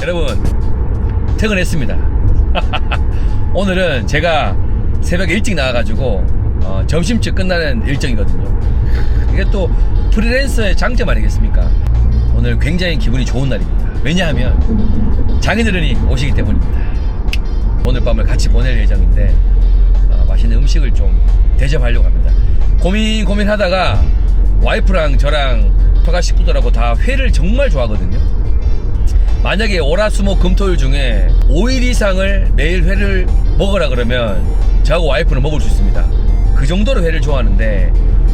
여러분 퇴근했습니다. 오늘은 제가 새벽에 일찍 나와가지고 점심쯤 끝나는 일정이거든요. 이게 또 프리랜서의 장점 아니겠습니까? 오늘 굉장히 기분이 좋은 날입니다. 왜냐하면 장인어른이 오시기 때문입니다. 오늘 밤을 같이 보낼 예정인데 맛있는 음식을 좀 대접하려고 합니다. 고민하다가 와이프랑 저랑 처가 식구들하고 다 회를 정말 좋아하거든요. 만약에 월화수목금토일 중에 5일 이상을 매일 회를 먹으라 그러면 저하고 와이프는 먹을 수 있습니다. 그 정도로 회를 좋아하는데,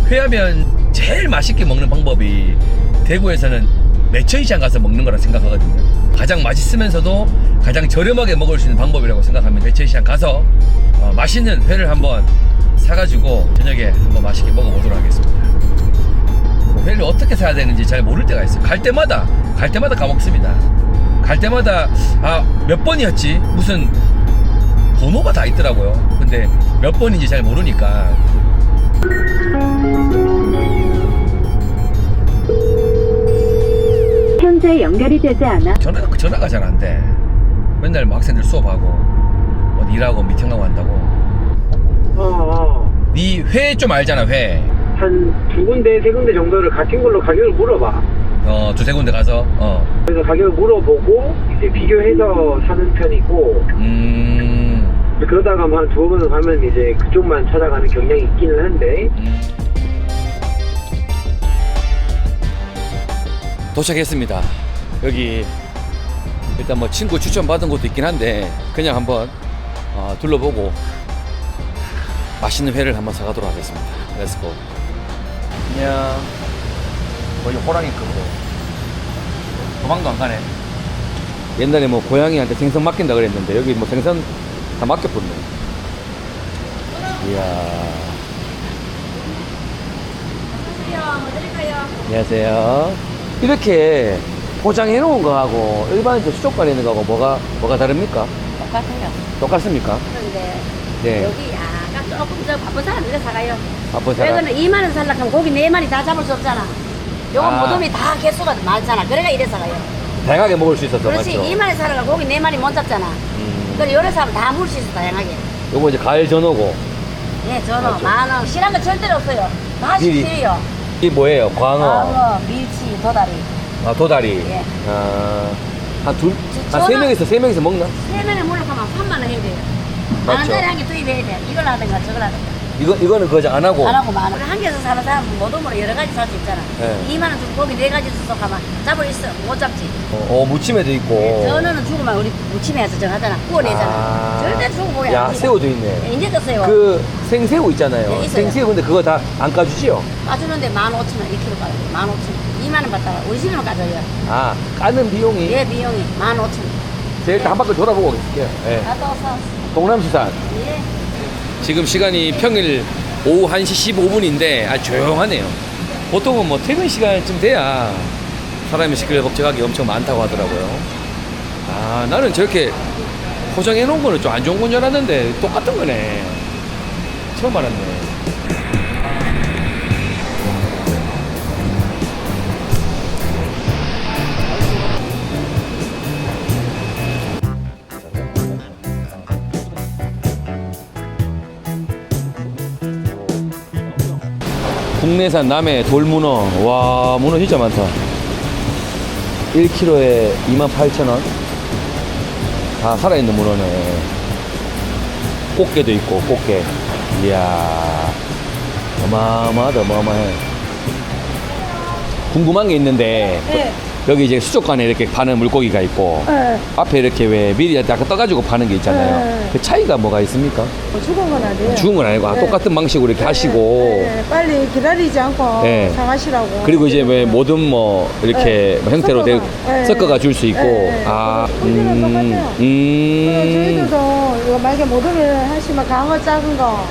회하면 제일 맛있게 먹는 방법이 대구에서는 매천시장 가서 먹는 거라 생각하거든요. 가장 맛있으면서도 가장 저렴하게 먹을 수 있는 방법이라고 생각하면 매천시장 가서 맛있는 회를 한번 사가지고 저녁에 한번 맛있게 먹어보도록 하겠습니다. 회를 어떻게 사야 되는지 잘 모를 때가 있어요. 갈 때마다 까먹습니다. 갈 때마다 몇 번이었지? 무슨 번호가 다 있더라고요. 근데 몇 번인지 잘 모르니까. 현재 연결이 되지 않아. 전화가 잘 안 돼. 맨날 뭐 학생들 수업하고 어디 일하고 미팅하고 한다고. 니 회 좀 알잖아. 회 한 두 군데, 세 군데 정도를 같은 걸로 가격을 물어봐. 두세 군데 가서 그래서 가격을 물어보고 이제 비교해서 사는 편이고, 그러다가 한 두어 번을 가면 이제 그쪽만 찾아가는 경향이 있기는 한데. 도착했습니다. 여기 일단 뭐 친구 추천 받은 곳도 있긴 한데 그냥 한번 둘러보고 맛있는 회를 한번 사가도록 하겠습니다. 렛츠고. 안녕. 거의 호랑이 크고 도망도 안 가네. 옛날에 뭐 고양이한테 생선 맡긴다 그랬는데 여기 뭐 생선 다 맡겨버리네. 이야. 안녕하세요. 이렇게 포장해 놓은 거하고 일반적으로 수족관에 있는 거하고 뭐가 다릅니까? 똑같아요. 똑같습니까? 그런데 네. 여기 약간 조금 더 바쁜 사람들이 사가요. 바쁜 사람? 여기는 2만 원 살려고 하면 고기 4마리 다 잡을 수 없잖아. 요거 모둠이 다 개수가 많잖아. 그래가 이래 사가요. 다양하게 먹을 수 있어서 그렇지. 맞죠? 2만 원 살려고 고기 4마리 못 잡잖아. 그래 여러 사람 다 먹을 수 있어 다양하게. 요거 이제 가을 전어고. 네, 저는 맞죠. 만원. 실한 거 절대로 없어요. 다 미리. 실이요. 이게 뭐예요? 광어. 밀치, 도다리. 도다리. 예. 한 세 명이서 먹나? 3명에 몰락하면 3만 원 해야 돼요. 맞죠. 만원짜리 한 개 투입해야 돼. 이걸 하든가 저걸 하든가. 이거는 그거 안 하고. 안 하고 만 원. 한 개에서 사는 사람은 모둠으로 여러 가지 살 수 있잖아. 네. 2만 원 주고 고기 4가지 주서 가면 잡을 있어. 못 잡지. 무침에도 있고. 전어는 죽으면 우리 무침해서 정하잖아. 구워내잖아. 절대 죽고 보기 야, 안 돼. 새우도 있네. 네, 이제 떴어요. 그 생새우 있잖아요. 네, 있어요. 생새우 근데 그거 다 안 까주지요? 까주는데 15,000원 1kg 까요. 15,000원. 2만 원 받다가 우리 집에만 까줘요. 까는 비용이. 예, 비용이 15,000원. 제가 일단 한 바퀴 돌아보고 오겠습니다. 예. 갔다 와서. 동남수산. 예. 지금 시간이 평일 오후 1시 15분인데 조용하네요. 보통은 뭐 퇴근 시간쯤 돼야 사람이 시끌벅적하게 엄청 많다고 하더라고요. 나는 저렇게 포장해 놓은 거는 좀 안 좋은 건 줄 알았는데 똑같은 거네. 처음 알았네. 국내산 남해 돌문어. 와, 문어 진짜 많다. 1kg에 28,000원. 다 살아있는 문어네. 꽃게도 있고, 꽃게. 이야, 어마어마하다, 어마어마해. 궁금한 게 있는데, 네. 여기 이제 수족관에 이렇게 파는 물고기가 있고, 네. 앞에 이렇게 왜 미리 아까 떠가지고 파는 게 있잖아요. 네. 그 차이가 뭐가 있습니까? 죽은 건 아니에요. 죽은 건 아니고, 네. 똑같은 방식으로 이렇게 하시고, 네, 빨리 기다리지 않고 네. 상하시라고. 그리고 이제 왜 모든 뭐 이렇게 네. 뭐 형태로 네. 섞어가 줄 수 있고. 네. 고기는 똑같아요. 저희들도 이거 만약에 모둠을 하시면 강어 작은 거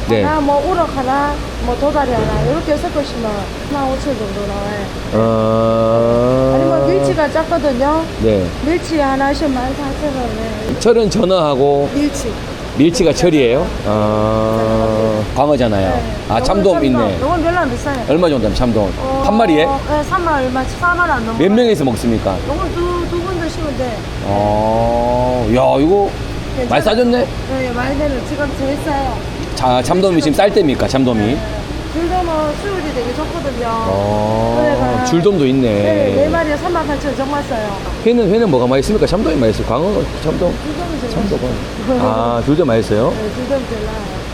네. 하나, 뭐 우럭 하나, 뭐 도다리 하나 이렇게 섞으시면 15,000원 정도 나와요. 아니면 밀치가 작거든요. 네. 밀치 하나 하시면 14,000원에. 철은 전어하고 밀치. 밀치가 철이에요. 광어잖아요. 네. 아, 참돔 있네. 이건 별로 안 비싸요. 얼마 정도 하면 참돔? 한 마리에? 네, 3만 얼마, 4만 원 안 넘어. 몇 명이서 먹습니까? 이건 두분 드시면 돼. 야, 이거 많이 싸졌네? 네, 많이 되는 지금 제일 싸요. 자, 참돔이 지금 쌀 때입니까, 참돔이? 줄돔은 수율이 되게 좋거든요. 그래가 줄돔도 있네. 네, 4마리에 38,000원 정말 싸요. 회는 뭐가 맛있습니까? 참돔이 맛있어요. 광어, 참돔? 줄돔은 제일 참돔은. 맛있어요. 아, 줄돔 맛있어요? 네, 줄돔 제일 나아요.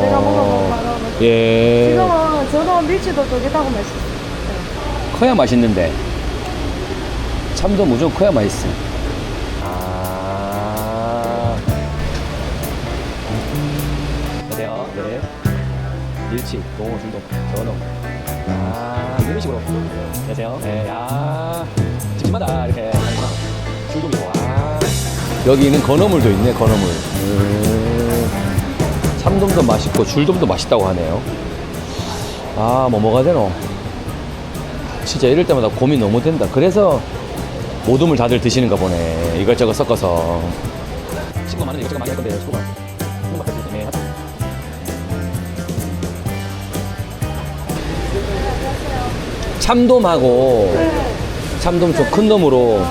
내가 먹어본 바로. 예. 지금은 저도 밀치도 쫄깃하고 맛있어요. 커야 맛있는데. 참돔 무조건 커야 맛있어. 아. 안녕하세요. 네. 밀치, 동어, 줄돔, 전어. 아, 이런 식으로. 안녕하세요. 네, 야. 집집마다 이렇게 하는구나. 줄돔이고. 아. 여기는 건어물도 있네, 건어물. 참돔도 맛있고, 줄돔도 맛있다고 하네요. 아, 뭐 뭐가 되노? 진짜 이럴 때마다 고민 너무 된다. 그래서 모둠을 다들 드시는가 보네. 이것저것 섞어서. 친구 많은데 이것저것 많이 할 건데, 친구가. 친구가 할수 있네. 하자. 참돔하고, 참돔 좀 큰 놈으로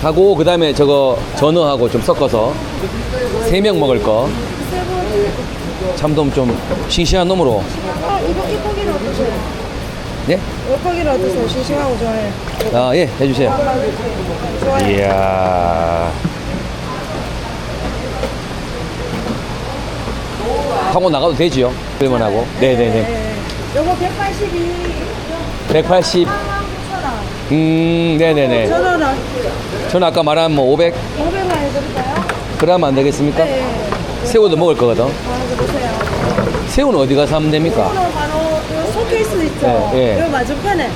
하고, 그 다음에 저거 전어하고 좀 섞어서 3명 먹을 거. 참돔 좀 싱싱한 놈으로. 이거 이 고기는 어떠세요? 네? 이 고기는 어떠세요? 싱싱하고 좋아해요. 아, 예, 해주세요. 좋아요. 이야. 하고 나가도 되지요? 그러면 하고. 네네네. 네. 요거 182. 180. 49,000원. 네네네. 저는 저는 아까 말한 뭐 500. 500만 해드릴까요? 그러면 안 되겠습니까? 네. 새우도 먹을 거거든. 아, 보세요. 새우는 어디 가서 하면 됩니까? 이거는 바로 요 소케이스 있죠? 네, 네. 요 맞은편에.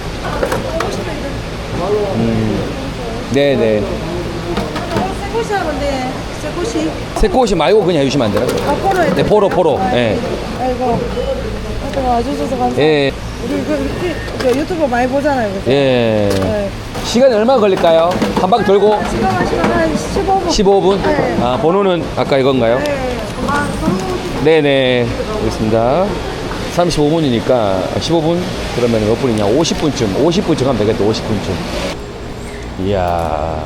네네. 새꼬시 하는데, 새꼬시. 새꼬시 말고 그냥 해주시면 안 되나? 아, 포로 해드릴까요? 네, 포로. 아, 네. 아이고. 와주셔서 감사합니다. 예, 우리 그 유튜브 많이 보잖아요. 그죠? 예. 네. 시간이 얼마 걸릴까요? 한 바퀴 돌고 지금 하시면 한 15분. 15분? 네. 아, 번호는 아까 이건가요? 네. 아, 너무 네네. 알겠습니다. 35분이니까 15분? 그러면 몇 분이냐? 50분쯤 하면 되겠다. 50분쯤. 이야.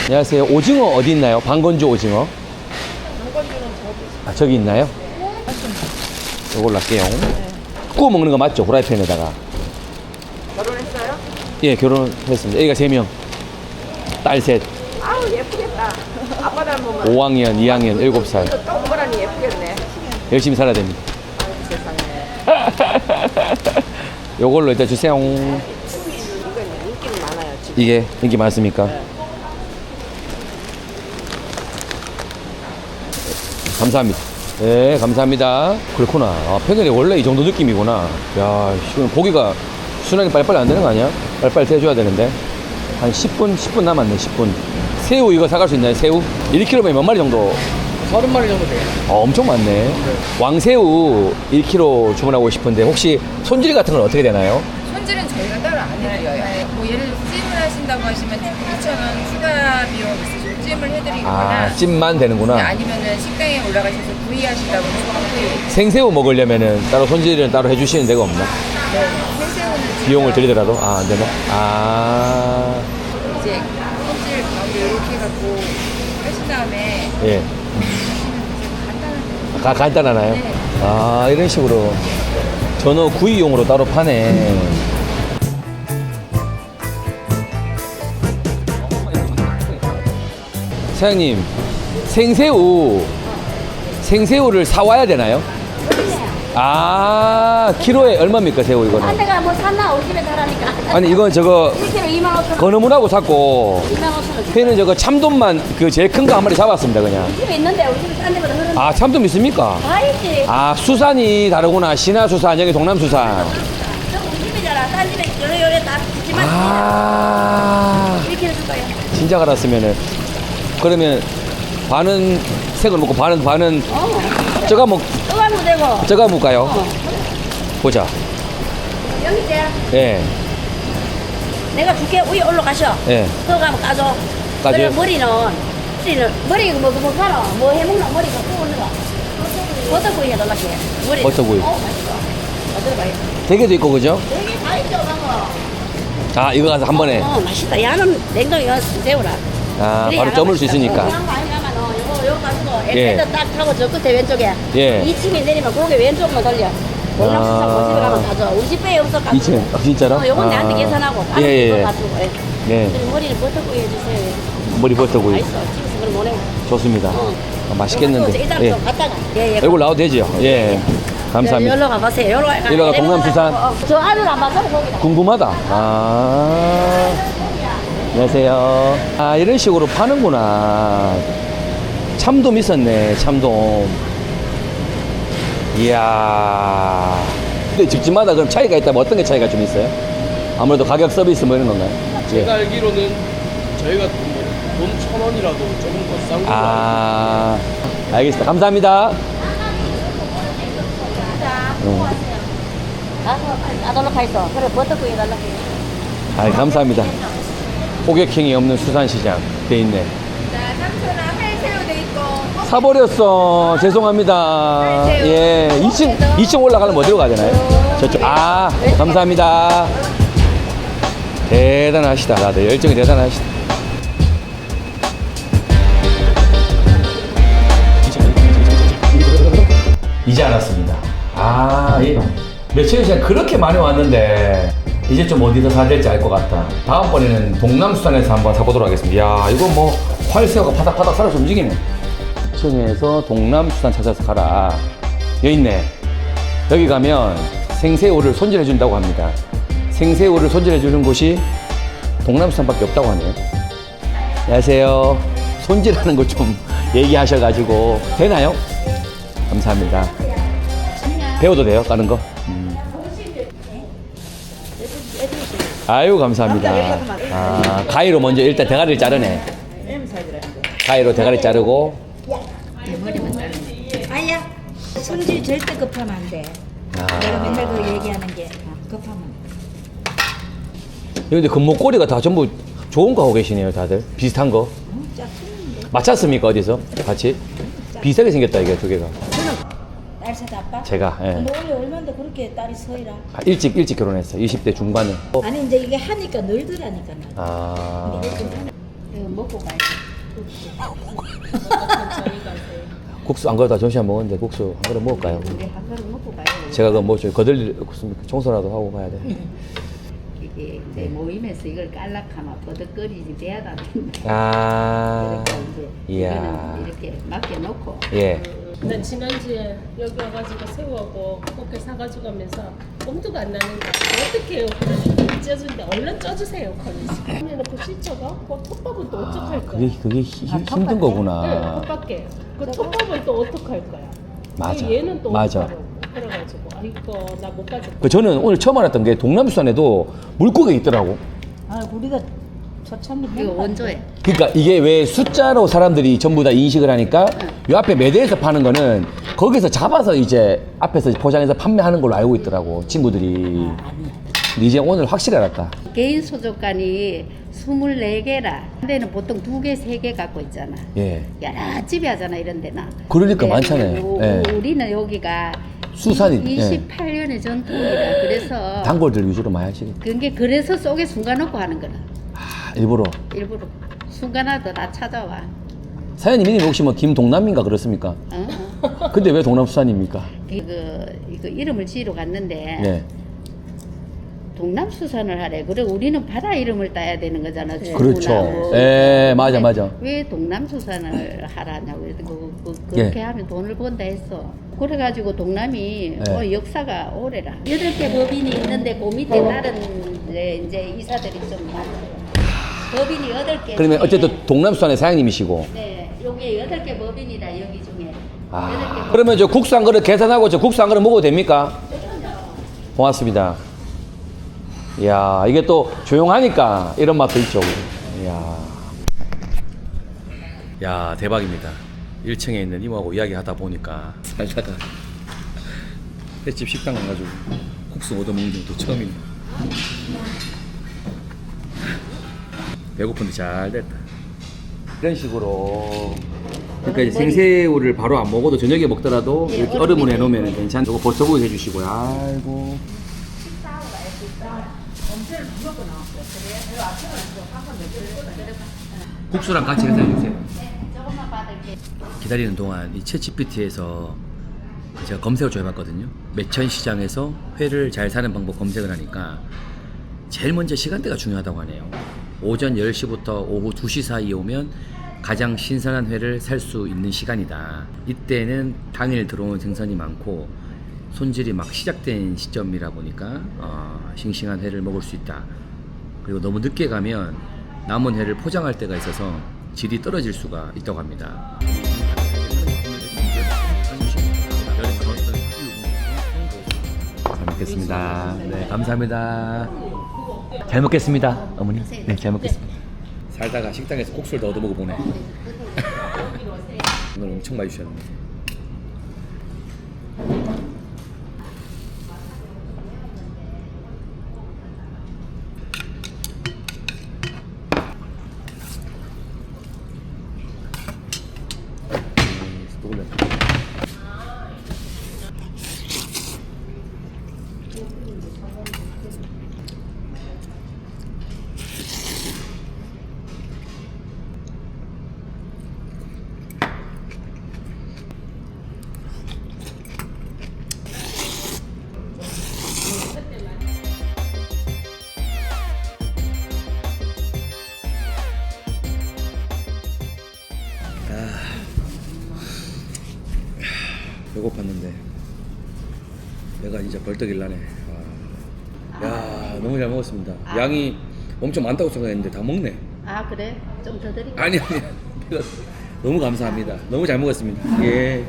안녕하세요. 오징어 어디 있나요? 방건조 오징어? 방건조는 저기. 아, 저기 있나요? 이걸로 할게요. 구워 먹는 거 맞죠? 후라이팬에다가. 결혼했어요? 예, 결혼했습니다. 애가 3명. 딸 셋. 아우 예쁘겠다. 아빠 닮으면 5학년, 2학년, 7살. 동그라니 예쁘겠네. 열심히 살아야 됩니다. 세상에. 요걸로 일단 주세요. 이건 인기는 많아요 지금. 이게 인기 많습니까? 감사합니다. 네, 감사합니다. 그렇구나. 아, 평일에 원래 이 정도 느낌이구나. 야, 지금 고기가 순하게 빨리빨리 안 되는 거 아니야? 빨리빨리 해줘야 되는데. 한 10분 남았네, 10분. 새우 이거 사갈 수 있나요, 새우? 1kg에 몇 마리 정도? 30마리 정도 돼요. 엄청 많네. 왕새우 1kg 주문하고 싶은데, 혹시 손질 같은 건 어떻게 되나요? 손질은 저희가 따로 안 해드려요. 뭐 예를 들어 찜을 하신다고 하시면 2,000원 추가 비용 있으시고 찜을 해드리거나 아, 찜만 되는구나. 아니면은 식당에 올라가셔서 구이 하신다고 하시면 구이. 생새우 먹으려면은 따로 손질은 따로 해주시는 데가 없나? 생새우는 비용을 들이더라도? 아, 안 되나? 아, 이제 손질 가운데 이렇게 해갖고 하신 다음에 예. 간단한 간단하나요? 네. 아, 이런 식으로. 전어 구이용으로 따로 파네. 사장님, 생새우를 사와야 되나요? 아, 키로에 얼마입니까, 새우 딴 이거는? 데가 뭐 샀나? 우리 집에 사라니까. 아니, 이건 저거 1kg 25,000원. 건어물하고 샀고, 25,000원. 회는 저거 참돔만 그 제일 큰 거 한 마리 잡았습니다, 그냥. 집에 있는데 우리 집에 딴 데보다 흐르는 아, 참돔 있습니까? 다 있지. 아, 수산이 다르구나. 신화수산, 여기 동남수산. 저 우리 집이잖아. 딴 집에 요래 다 집만 아, 1kg 줄 거예요. 진작 알았으면은. 그러면 반은 색을 먹고 반은 저가 떠가면 되고. 저가 먹을까요? 보자. 여기 있지? 예, 내가 줄게. 위에 올라가셔. 예. 들어가면 까줘. 까줘요? 그래 머리는 뭐 가라. 뭐 해먹나 머리가 구우는 거. 버터구이 해달라게. 머리. 버터구이. 맛있어. 어디로 봐요? 대게도 있고 그죠? 되게 다 있죠, 그거. 아 이거 가서 한 번에 맛있다. 야는 냉동에 세우라. 아 그래, 바로 야가 점을 수 맛있다. 있으니까. 그냥 많이 가면 요거 가지고 예. 엘리베이터 딱 타고 저 끝에 왼쪽에 예. 2층에 내리면 고개 왼쪽만 돌려. 월남수산 모집에 가면 가져. 우리 집 배에 없어 가지고. 2층 진짜로? 요건 내한테 계산하고. 예, 예, 이거 예. 가지고. 예. 네 그리고 머리를 버터구이 해주세요. 머리 버터구이 맛있어. 집에서 그걸 보내. 좋습니다. 맛있겠는데. 일단 예. 좀 갔다가. 예, 예. 얼굴 나와도 되죠? 예. 감사합니다. 여기로 가보세요. 여기로 가. 여기로 가, 동남수산. 저 안을 안 봐서 거기다. 궁금하다. 아. 안녕하세요. 아, 이런 식으로 파는구나. 참돔 있었네, 참돔. 이야. 근데 집집마다 그럼 차이가 있다면 어떤 게 차이가 좀 있어요? 아무래도 가격 서비스 뭐 이런 건가요? 제가 알기로는 저희가 돈 1,000원이라도 조금 더 싼 걸로 알고 아, 알겠습니다. 감사합니다. 나돌로 가 있어. 그래, 버터구이 해달라고. 아, 감사합니다. 호객행위 없는 수산시장 돼 있네. 자, 삼촌아 할새우 돼 있고. 사버렸어. 죄송합니다. 예. 2층 올라가려면 어디로 가야 되나요? 저쪽. 아, 감사합니다. 대단하시다. 다들 열정이 대단하시다. 이제 알았습니다. 아, 예. 며칠 전에 그렇게 많이 왔는데 이제 좀 어디서 사야 될지 알 것 같다. 다음번에는 동남수산에서 한번 사보도록 하겠습니다. 야, 이거 뭐 활새우가 파닥파닥 살아서 움직이네. 층에서 동남수산 찾아서 가라. 여기 있네. 여기 가면 생새우를 손질해 준다고 합니다. 생새우를 손질해 주는 곳이 동남수산밖에 없다고 하네요. 안녕하세요. 손질하는 거 좀 얘기하셔가지고 되나요? 감사합니다. 배워도 돼요? 까는 거? 아유, 감사합니다. 아, 가위로 먼저 일단 대가리를 자르네. 가위로 대가리 자르고. 아야, 성질 절대 급하면 안 돼. 내가 맨날 그 얘기하는 게 급하면. 근데 금목걸이가 다 전부 좋은 거 하고 계시네요, 다들. 비슷한 거. 맞췄습니까, 어디서? 같이? 비슷하게 생겼다, 이게 두 개가. 딸 사다 아빠? 제가, 예. 근데 원래 얼마인데 그렇게 딸이 서이라? 아, 일찍 결혼했어요. 20대 중반에. 아니 이제 이게 하니까 늘더라니까. 아. 이거 먹고 가야지. 국수 안 그러다 점심 안 먹었는데 국수 한 그릇 먹을까요? 우리 한 그릇 먹고 가요. 제가 그뭐 거들릴 청소라도 하고 가야 돼. 이게 이제 모임에서 이걸 깔락하면 버덕거리지 돼야 된다. 아. 그러니까 이제 이야. 이거는 이렇게 맡겨놓고. 예. 난 지난주에 여기 와가지고 새우하고 꽃게 사가지고 가면서 엄두가 안 나는 거야. 어떻게 해요? 그러니까 쪄준데 얼른 쪄주세요. 거기서. 해놓고 씻어가? 그 톱밥은 또 어떡할 거야? 그게 힘든 거구나. 네, 톱밥게. 그 톱밥을 또 어떡할 거야? 맞아. 얘는 또 맞아. 어떡하라고. 그래가지고 아이고 나 못 가겠다. 그 저는 오늘 처음 알았던 게 동남수산에도 물고기 있더라고. 아 우리가 저참이 이거 원조에. 그러니까 이게 왜 숫자로 사람들이 전부 다 인식을 하니까 이 앞에 매대에서 파는 거는 거기서 잡아서 이제 앞에서 포장해서 판매하는 걸로 알고 있더라고 친구들이. 근데 이제 오늘 확실히 알았다. 개인 소족관이 24개라. 근데는 보통 2개, 3개 갖고 있잖아. 예. 여러 집이 하잖아, 이런 데나. 그러니까 근데 많잖아요. 예. 우리는 여기가 수산이, 예. 28년의 전통이라. 그래서 단골들 위주로 많이 하시겠. 그게 그래서 속에 숨겨놓고 하는 거라. 아, 일부러. 일부러 숨겨놔도 나 찾아와. 사장님이 혹시 뭐 김동남인가 그렇습니까? 어? 근데 왜 동남수산입니까? 이거 이름을 지으러 갔는데 네. 동남수산을 하래. 그래 우리는 바다 이름을 따야 되는 거잖아. 그렇죠. 주문하고. 예, 맞아, 근데 맞아. 왜 동남수산을 하라냐고. 그렇게 예. 하면 돈을 번다 했어. 그래가지고 동남이 예. 역사가 오래라. 8개 법인이 있는데 그 밑에 다른 이제 이사들이 좀 많아요. 법인이 8개. 그러면 어쨌든 동남수산의 사장님이시고. 네, 요게 8개 법인이다 여기 중에. 아, 8개 법인. 그러면 저 국수 한 그릇 계산하고 저 국수 한 그릇 먹어도 됩니까? 고맙습니다. 이야, 이게 또 조용하니까 이런 맛도 있죠. 이야. 야, 대박입니다. 1층에 있는 이모하고 이야기하다 보니까 살다가 횟집 식당 가가지고 국수 얻어먹는 것도 처음이네. 배고픈데 잘 됐다. 이런 식으로 그러니까 이제 생새우를 바로 안 먹어도 저녁에 먹더라도 예, 이렇게 얼음을 해놓으면 괜찮고 이거 버터구이 해주시고요. 아이고. 국수랑 같이 해서 해주세요. 조금만 받을게. 기다리는 동안 이 챗GPT에서 제가 검색을 좀 해봤거든요. 매천시장에서 회를 잘 사는 방법 검색을 하니까 제일 먼저 시간대가 중요하다고 하네요. 오전 10시부터 오후 2시 사이에 오면 가장 신선한 회를 살 수 있는 시간이다. 이때는 당일 들어온 생선이 많고 손질이 막 시작된 시점이라 보니까 싱싱한 회를 먹을 수 있다. 그리고 너무 늦게 가면 남은 회를 포장할 때가 있어서 질이 떨어질 수가 있다고 합니다. 잘 먹겠습니다. 네, 감사합니다. 잘 먹겠습니다, 어머니. 네, 잘 먹겠습니다. 살다가 식당에서 국수를 더 얻어 먹어보네. 오늘 엄청 많이 주셨네. 배고팠는데 배가 진짜 벌떡 일나네. 야, 너무 잘 먹었습니다. 양이 엄청 많다고 생각했는데 다 먹네. 아 그래? 좀 더 드릴까? 아니 배가 너무 감사합니다. 너무 잘 먹었습니다. 예,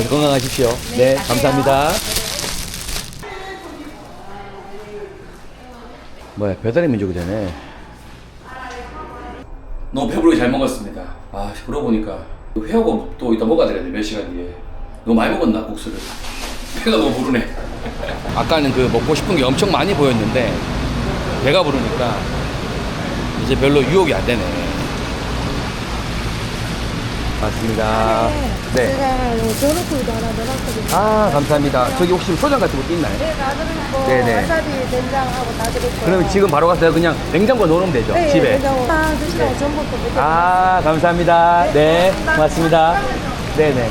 건강하십시오. 네, 감사합니다. 뭐야, 배달의 민족이 되네. 너무 배부르게 잘 먹었습니다. 아, 그러고 보니까 회하고 또 이따 먹어야 되겠네. 몇 시간 뒤에. 너무 많이 먹었나, 국수를. 배가 너무 부르네. 아까는 그 먹고 싶은 게 엄청 많이 보였는데 배가 부르니까 이제 별로 유혹이 안 되네. 맞습니다. 네. 제가 전어구이도 하나 넣어놨거든요. 아, 감사합니다. 저기 혹시 소장 같은 것도 있나요? 네, 다 드리고 네네. 와사비 된장하고 다 드리고. 그러면 지금 바로 가서 그냥 냉장고에 넣으면 되죠? 네, 집에. 된장 다 드시라고 전부터 못 아, 감사합니다. 네, 고맙습니다. 네네.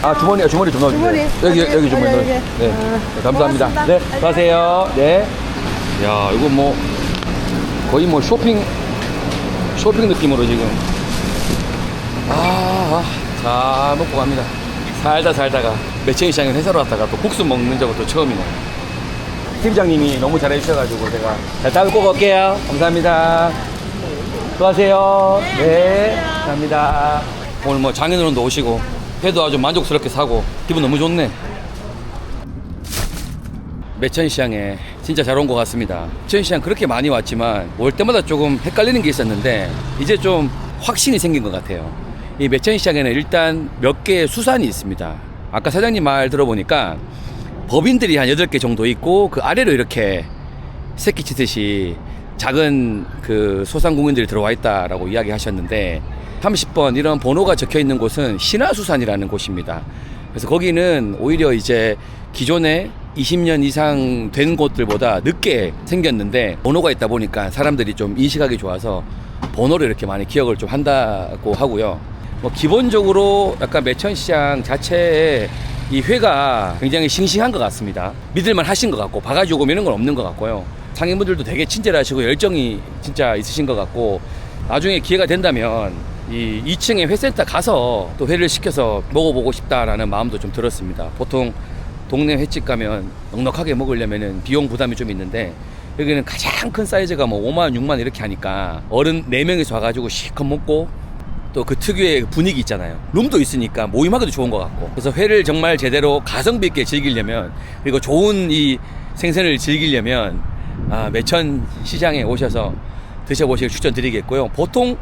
아, 주머니 좀 넣어주세요. 주머니? 여기 주머니 여기. 넣어주세요. 네. 아, 네, 감사합니다. 고맙습니다. 네, 수고하세요. 네. 야, 이거 뭐, 거의 뭐 쇼핑 느낌으로 지금. 잘 먹고 갑니다. 살다가 매천시장에 회사로 왔다가 또 국수 먹는 적은 또 처음이네. 팀장님이 너무 잘해주셔가지고 제가 다음에 꼭 올게요. 감사합니다. 수고하세요. 네, 감사합니다. 오늘 뭐 장인어른도 오시고 회도 아주 만족스럽게 사고 기분 너무 좋네. 매천시장에 진짜 잘 온 것 같습니다. 매천시장 그렇게 많이 왔지만 올 때마다 조금 헷갈리는 게 있었는데 이제 좀 확신이 생긴 것 같아요. 이 매천시장에는 일단 몇 개의 수산이 있습니다. 아까 사장님 말 들어보니까 법인들이 한 8개 정도 있고 그 아래로 이렇게 새끼 치듯이 작은 그 소상공인들이 들어와 있다라고 이야기 하셨는데 30번 이런 번호가 적혀 있는 곳은 신화수산이라는 곳입니다. 그래서 거기는 오히려 이제 기존에 20년 이상 된 곳들보다 늦게 생겼는데 번호가 있다 보니까 사람들이 좀 인식하기 좋아서 번호를 이렇게 많이 기억을 좀 한다고 하고요. 뭐 기본적으로 약간 매천시장 자체에 이 회가 굉장히 싱싱한 것 같습니다. 믿을만 하신 것 같고 바가지 오금 이런 건 없는 것 같고요. 상인분들도 되게 친절하시고 열정이 진짜 있으신 것 같고 나중에 기회가 된다면 이 2층에 회센터 가서 또 회를 시켜서 먹어보고 싶다라는 마음도 좀 들었습니다. 보통 동네 횟집 가면 넉넉하게 먹으려면 비용 부담이 좀 있는데 여기는 가장 큰 사이즈가 뭐 5만 6만 이렇게 하니까 어른 4명이서 와가지고 실컷 먹고 또 그 특유의 분위기 있잖아요. 룸도 있으니까 모임하기도 좋은 것 같고 그래서 회를 정말 제대로 가성비 있게 즐기려면 그리고 좋은 이 생선을 즐기려면 매천 시장에 오셔서 드셔보시길 추천드리겠고요. 보통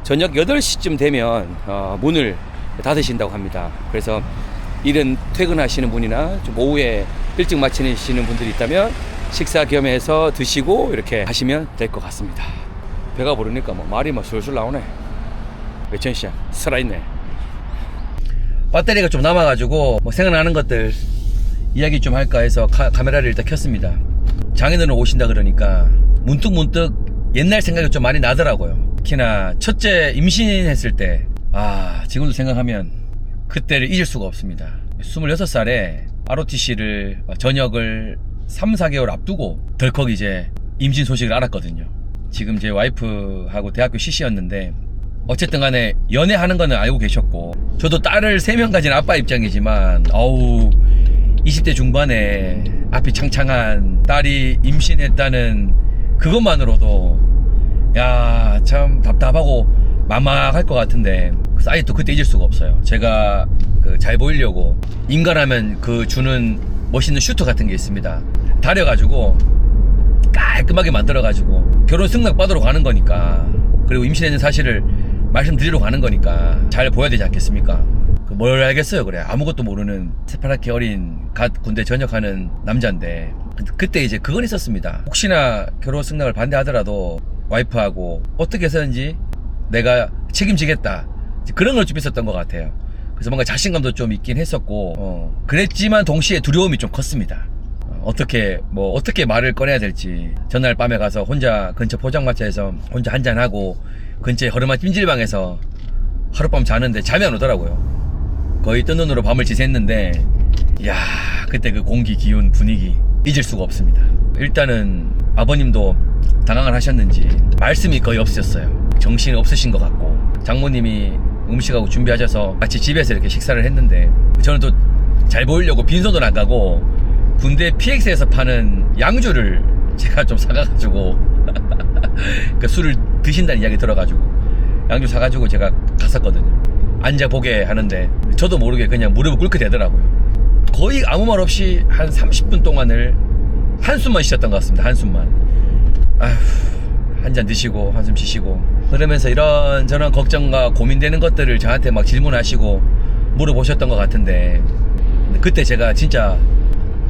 저녁 8시쯤 되면 문을 닫으신다고 합니다. 그래서 이른 퇴근하시는 분이나 좀 오후에 일찍 마치시는 분들이 있다면 식사 겸해서 드시고 이렇게 하시면 될 것 같습니다. 배가 부르니까 뭐 말이 막 술술 나오네. 매천시장 살아있네. 배터리가 좀 남아가지고 뭐 생각나는 것들 이야기 좀 할까 해서 카메라를 일단 켰습니다. 장인어른 오신다 그러니까 문득 옛날 생각이 좀 많이 나더라고요. 특히나 첫째 임신했을 때 지금도 생각하면 그때를 잊을 수가 없습니다. 26살에 ROTC를 전역을 3, 4개월 앞두고 덜컥 이제 임신 소식을 알았거든요. 지금 제 와이프하고 대학교 CC였는데 어쨌든 간에 연애하는 거는 알고 계셨고, 저도 딸을 3명 가진 아빠 입장이지만 20대 중반에 앞이 창창한 딸이 임신했다는 그것만으로도 야, 참 답답하고 막막할 것 같은데, 그래서 아예 또 그때 잊을 수가 없어요. 제가 잘 보이려고 인간하면 그 주는 멋있는 슈터 같은 게 있습니다. 다려가지고 깔끔하게 만들어가지고 결혼 승낙 받으러 가는 거니까, 그리고 임신했는 사실을 말씀드리러 가는 거니까 잘 보여야 되지 않겠습니까? 뭘 알겠어요. 그래, 아무것도 모르는 새파랗게 어린 갓 군대 전역하는 남자인데, 그때 이제 그건 있었습니다. 혹시나 결혼 승낙을 반대하더라도 와이프하고 어떻게 해서든지 내가 책임지겠다, 그런 걸 좀 있었던 것 같아요. 그래서 뭔가 자신감도 좀 있긴 했었고, 그랬지만 동시에 두려움이 좀 컸습니다. 어떻게 말을 꺼내야 될지. 전날 밤에 가서 혼자 근처 포장마차에서 혼자 한잔하고 근처에 허름한 찜질방에서 하룻밤 자는데 잠이 안 오더라고요. 거의 뜬 눈으로 밤을 지샜는데, 이야, 그때 그 공기, 기운, 분위기 잊을 수가 없습니다. 일단은 아버님도 당황을 하셨는지 말씀이 거의 없으셨어요. 정신이 없으신 것 같고, 장모님이 음식하고 준비하셔서 같이 집에서 이렇게 식사를 했는데, 저는 또 잘 보이려고 빈손으로 안 가고 군대 PX에서 파는 양주를 제가 좀 사가가지고 그 술을 드신다는 이야기 들어가지고 양주 사가지고 제가 갔었거든요. 앉아보게 하는데 저도 모르게 그냥 무릎을 꿇게 되더라고요. 거의 아무 말 없이 한 30분 동안을 한숨만 쉬셨던 것 같습니다. 한숨만. 한잔 드시고 한숨 쉬시고, 그러면서 이런저런 걱정과 고민되는 것들을 저한테 막 질문하시고 물어보셨던 것 같은데, 그때 제가 진짜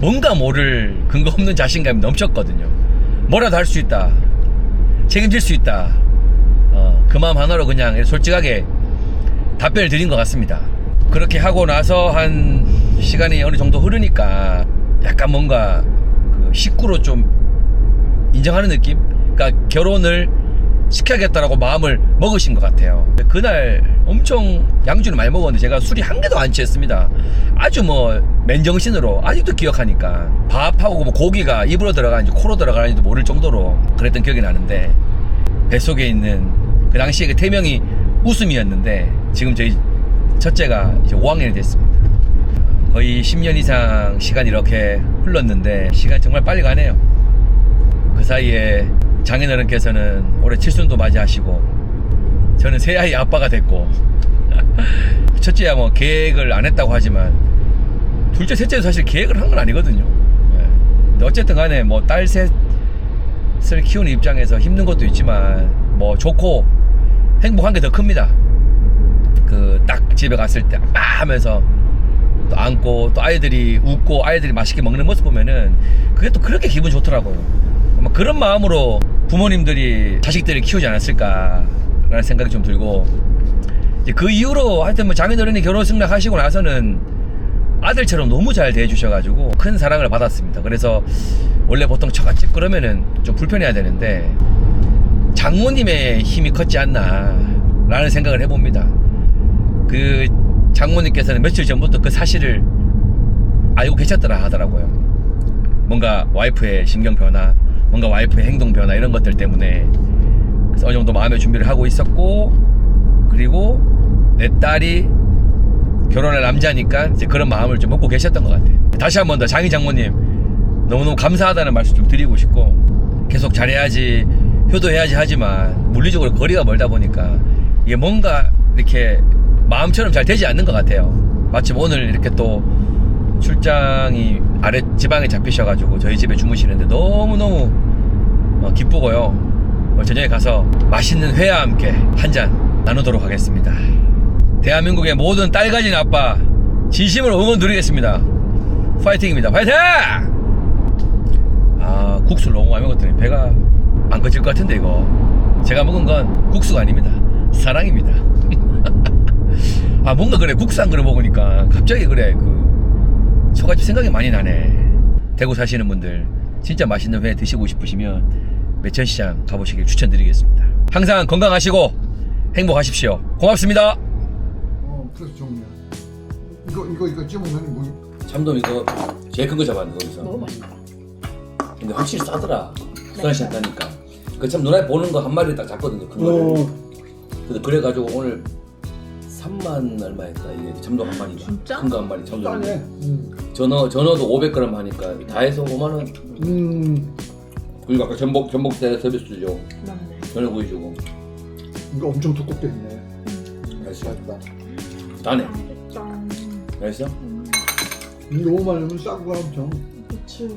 뭔가 모를 근거 없는 자신감이 넘쳤거든요. 뭐라도 할 수 있다, 책임질 수 있다, 그 마음 하나로 그냥 솔직하게 답변을 드린 것 같습니다. 그렇게 하고 나서 한 시간이 어느 정도 흐르니까 약간 뭔가 그 식구로 좀 인정하는 느낌? 그러니까 결혼을 시켜야겠다라고 마음을 먹으신 것 같아요. 그날 엄청 양주를 많이 먹었는데 제가 술이 한 개도 안 취했습니다. 아주 맨정신으로 아직도 기억하니까 밥하고 고기가 입으로 들어가는지 코로 들어가는지도 모를 정도로 그랬던 기억이 나는데, 뱃속에 있는 그 당시에 그 태명이 웃음이었는데 지금 저희 첫째가 이제 5학년이 됐습니다. 거의 10년 이상 시간이 이렇게 흘렀는데 시간이 정말 빨리 가네요. 그 사이에 장인어른께서는 올해 칠순도 맞이하시고, 저는 새 아이 아빠가 됐고, 첫째야 계획을 안 했다고 하지만 둘째, 셋째도 사실 계획을 한 건 아니거든요. 근데 어쨌든 간에 딸 셋을 키우는 입장에서 힘든 것도 있지만 좋고 행복한 게 더 큽니다. 딱 집에 갔을 때 아빠 하면서 또 안고 또 아이들이 웃고 아이들이 맛있게 먹는 모습 보면은 그게 또 그렇게 기분 좋더라고요. 아마 그런 마음으로 부모님들이 자식들을 키우지 않았을까라는 생각이 좀 들고, 이제 그 이후로 하여튼 장인어른이 결혼 승낙하시고 나서는 아들처럼 너무 잘 대해주셔가지고 큰 사랑을 받았습니다. 그래서 원래 보통 처갓집 그러면은 좀 불편해야 되는데 장모님의 힘이 컸지 않나 라는 생각을 해봅니다. 그 장모님께서는 며칠 전부터 그 사실을 알고 계셨더라 하더라고요. 뭔가 와이프의 심경 변화, 뭔가 와이프의 행동 변화, 이런 것들 때문에. 그래서 어느 정도 마음의 준비를 하고 있었고, 그리고 내 딸이 결혼할 남자니까 이제 그런 마음을 좀 먹고 계셨던 것 같아요. 다시 한 번 더 장인 장모님 너무너무 감사하다는 말씀 좀 드리고 싶고, 계속 잘해야지, 효도해야지 하지만 물리적으로 거리가 멀다 보니까 이게 뭔가 이렇게 마음처럼 잘 되지 않는 것 같아요. 마침 오늘 이렇게 또 출장이 아래 지방에 잡히셔가지고 저희 집에 주무시는데 너무너무 기쁘고요. 저녁에 가서 맛있는 회와 함께 한잔 나누도록 하겠습니다. 대한민국의 모든 딸 가진 아빠 진심으로 응원 드리겠습니다. 파이팅입니다. 파이팅! 국수를 너무 많이 먹었더니 배가 안 꺼질 것 같은데, 이거 제가 먹은 건 국수가 아닙니다. 사랑입니다. 아 뭔가 그래 국산 그래 먹으니까 갑자기 그래 그 처갓집 생각이 많이 나네. 대구 사시는 분들 진짜 맛있는 회 드시고 싶으시면 매천시장 가보시길 추천드리겠습니다. 항상 건강하시고 행복하십시오. 고맙습니다. 그래서 좋네. 이거 찍으면 뭐? 참돔 이거 제일 큰 거 잡았는데 거기서. 너무 맛있다. 근데 확실히 싸더라. 수산시 한다니까. 그 참 눈에 보는 거 한 마리 딱 잡거든요. 큰 거를. 근데 그래가지고 오늘 3만 얼마 했다. 이게 참돔 한 마리가. 진짜? 큰 거 한 마리 참돔. 싸네. 전어도 500g 하니까 다 해서 5만 원. 그리고 아까 전복대 서비스 주죠. 맞네. 전어구이 주고. 이거 엄청 두껍게 했네. 맛있어. 다네. 맛있어? 이거 5만 원이면 싸고 엄청. 그치.